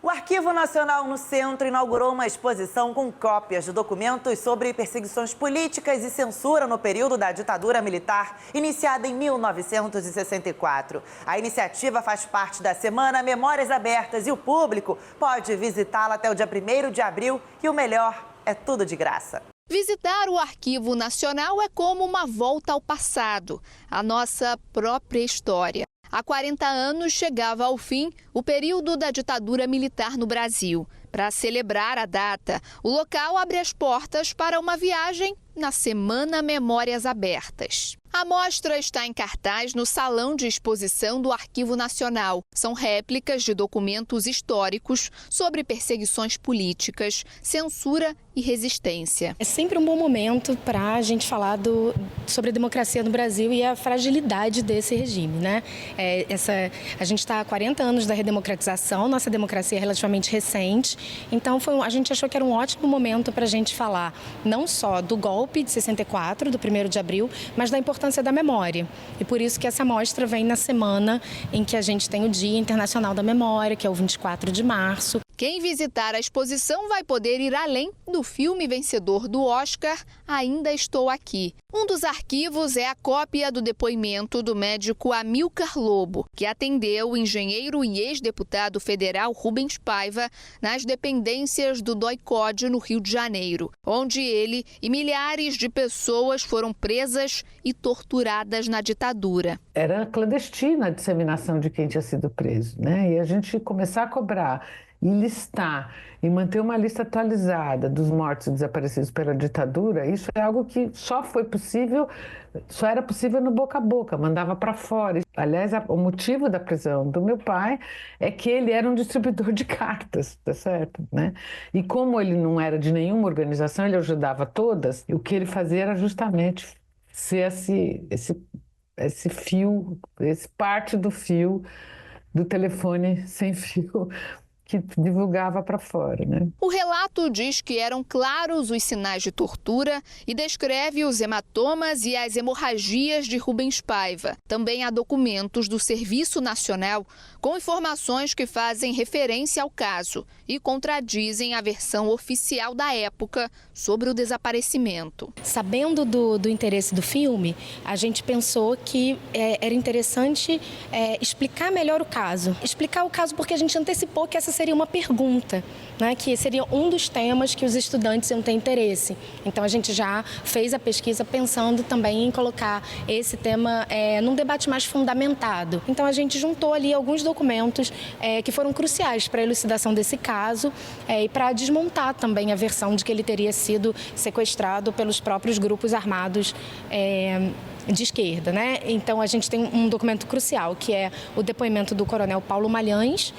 O Arquivo Nacional no Centro inaugurou uma exposição com cópias de documentos sobre perseguições políticas e censura no período da ditadura militar, iniciada em 1964. A iniciativa faz parte da Semana Memórias Abertas e o público pode visitá-la até o dia 1º de abril e o melhor, é tudo de graça. Visitar o Arquivo Nacional é como uma volta ao passado, a nossa própria história. Há 40 anos chegava ao fim o período da ditadura militar no Brasil. Para celebrar a data, o local abre as portas para uma viagem na Semana Memórias Abertas. A mostra está em cartaz no Salão de Exposição do Arquivo Nacional. São réplicas de documentos históricos sobre perseguições políticas, censura e resistência. É sempre um bom momento para a gente falar sobre a democracia no Brasil e a fragilidade desse regime, né? A gente está há 40 anos da redemocratização, nossa democracia é relativamente recente, então a gente achou que era um ótimo momento para a gente falar não só do golpe de 64, do 1º de abril, mas da importância da memória. E por isso que essa mostra vem na semana em que a gente tem o Dia Internacional da Memória, que é o 24 de março. Quem visitar a exposição vai poder ir além do filme vencedor do Oscar, Ainda Estou Aqui. Um dos arquivos é a cópia do depoimento do médico Amilcar Lobo, que atendeu o engenheiro e ex-deputado federal Rubens Paiva nas dependências do DOI-CODE no Rio de Janeiro, onde ele e milhares de pessoas foram presas e torturadas na ditadura. Era clandestina a disseminação de quem tinha sido preso, né? E a gente começar a cobrar e listar e manter uma lista atualizada dos mortos e desaparecidos pela ditadura, isso é algo que só era possível no boca a boca, mandava para fora. Aliás, o motivo da prisão do meu pai é que ele era um distribuidor de cartas, tá certo? Né? E como ele não era de nenhuma organização, ele ajudava todas, e o que ele fazia era justamente ser esse fio, parte do fio do telefone sem fio que divulgava para fora, né? O relato diz que eram claros os sinais de tortura e descreve os hematomas e as hemorragias de Rubens Paiva. Também há documentos do Serviço Nacional com informações que fazem referência ao caso e contradizem a versão oficial da época sobre o desaparecimento. Sabendo do interesse do filme, a gente pensou que era interessante explicar melhor o caso. Explicar o caso porque a gente antecipou que essa seria uma pergunta, né, que seria um dos temas que os estudantes iam ter interesse. Então, a gente já fez a pesquisa pensando também em colocar esse tema num debate mais fundamentado. Então, a gente juntou ali alguns documentos que foram cruciais para a elucidação desse caso e para desmontar também a versão de que ele teria sido sequestrado pelos próprios grupos armados de esquerda, né? Então, a gente tem um documento crucial, que é o depoimento do coronel Paulo Malhães,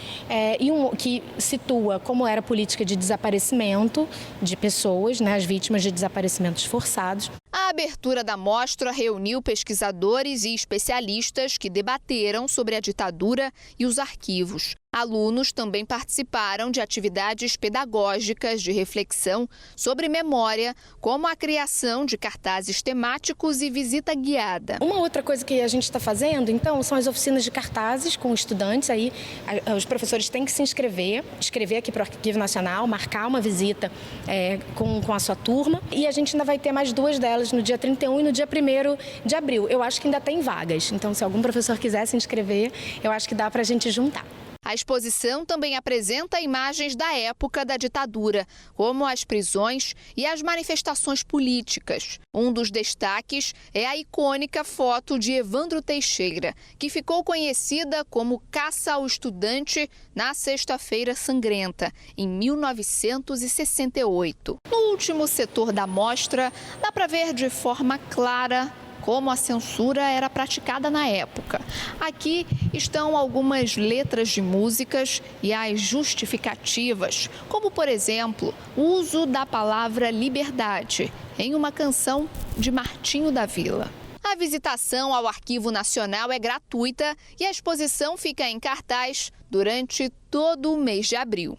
que situa como era a política de desaparecimento de pessoas, né, as vítimas de desaparecimentos forçados. A abertura da mostra reuniu pesquisadores e especialistas que debateram sobre a ditadura e os arquivos. Alunos também participaram de atividades pedagógicas de reflexão sobre memória, como a criação de cartazes temáticos e visita guiada. Uma outra coisa que a gente está fazendo, então, são as oficinas de cartazes com estudantes. Aí os professores têm que se escrever aqui para o Arquivo Nacional, marcar uma visita com a sua turma. E a gente ainda vai ter mais 2 delas no dia 31 e no dia 1º de abril. Eu acho que ainda tem vagas, então se algum professor quiser se inscrever, eu acho que dá para a gente juntar. A exposição também apresenta imagens da época da ditadura, como as prisões e as manifestações políticas. Um dos destaques é a icônica foto de Evandro Teixeira, que ficou conhecida como Caça ao Estudante na Sexta-feira Sangrenta, em 1968. No último setor da mostra, dá para ver de forma clara como a censura era praticada na época. Aqui estão algumas letras de músicas e as justificativas, como, por exemplo, o uso da palavra liberdade em uma canção de Martinho da Vila. A visitação ao Arquivo Nacional é gratuita e a exposição fica em cartaz durante todo o mês de abril.